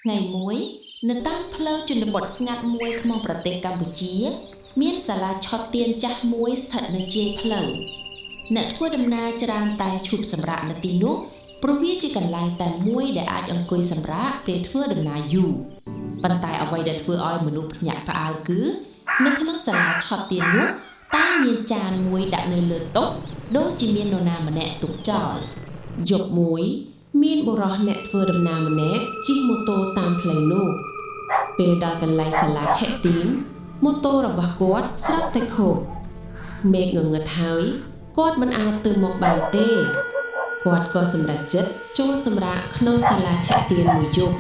ថ្ងៃមួយនៅតាមផ្លូវជនបទស្ងាត់មួយក្នុងប្រទេសកម្ពុជាមានសាលាឆទានចាស់មួយស្ថិតនៅជាយផ្លូវអ្នកធ្វើដំណើរច្រើនតែឈប់សម្រាកនៅទីនោះព្រោះវាជាកន្លែងតែមួយដែលអាចអង្គុយសម្រាកពេលធ្វើដំណើរយូរប៉ុន្តែអ្វីដែលធ្វើឲ្យមនុស្សភ្ញាក់ផ្អើលគឺនៅក្នុងសាលាឆទាននោះតែមានចានមួយដាក់នៅលើតុដូចជាមាននរណាម្នាក់ទុកចោលយប់មួយមានបុរសអ្នកធ្វើដំណើរម្នាក់ជិះម៉ូតូតាមផ្លូវនោះពេលដល់កន្លែងសាលាឆទានម៉ូតូរបស់គាត់ស្រាប់តែខូចមេឃងងឹតហើយគាត់មិនអាចទៅមកបានទេគាត់ក៏សម្រេចចិត្តចូលសម្រាកក្នុងសាលាឆទានមួយយប់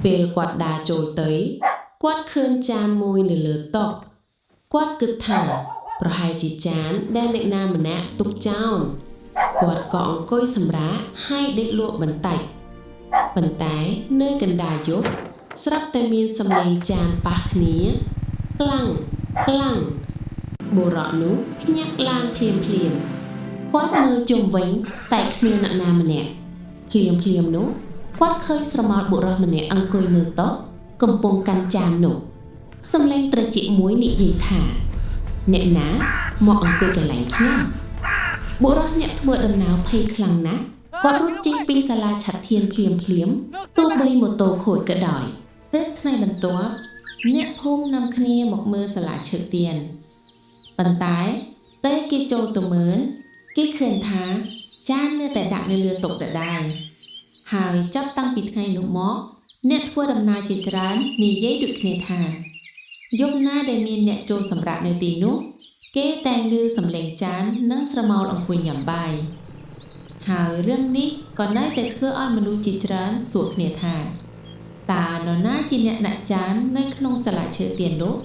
ពេលគាត់ដើរចូលទៅគាត់ឃើញចានមួយនៅលើតុគាត់គិតថាប្រហែលជាចានដែលអ្នកណាម្នាក់ទុកចោលគាត់ក៏អង្គុយសម្រាកហើយដេកលក់បន្តិចប៉ុន្តែនៅកណ្ដាលយប់ស្រាប់តែមានសំឡេងចានប៉ះគ្នាខ្លាំងខ្លាំងបុរសនោះភ្ញាក់ឡើងភ្លាមគាត់មើលជុំវិញតែគ្មានអ្នកណាម្នាក់ភ្លាមនោះគាត់ឃើញស្រមោលបុរសម្នាក់អង្គុយលើតុកំពុងកាន់ចាននោះសំឡេងត្រជាក់មួយនិយាយថាអ្នកណាមកអង្គុយកន្លែងខ្ញុំបុរសអ្នកធ្វើដំណើរភ័យខ្លាំងណាស់គាត់រត់ចេញពីសាលាឆទានភ្លាមទោះបីម៉ូតូខូចក៏ដោយពេលថ្ងៃបន្ទាប់អ្នកភូមិនាំគ្នាមកមើលសាលាឆទានប៉ុន្តែពេលគេចូលទៅមើលគេឃើញថាចាននៅតែដាក់នៅលើតុដដែលហើយចាប់តាំងពីថ្ងៃនោះមកអ្នកធ្វើដំណើរជាច្រើននិយាយដូចគ្នាថាយប់ណាដែលមានអ្នកចូលសម្រាកនៅទីនោះគេតែងឮសំឡេងចាននិងស្រមោលអង្គុយញ៉ាំបាយហើយរឿងនេះក៏នៅតែធ្វើឲ្យមនុស្សជាច្រើនសួរគ្នាថាតើនរណាជាអ្នកដាក់ចាននៅក្នុងសាលាឆទាននោះ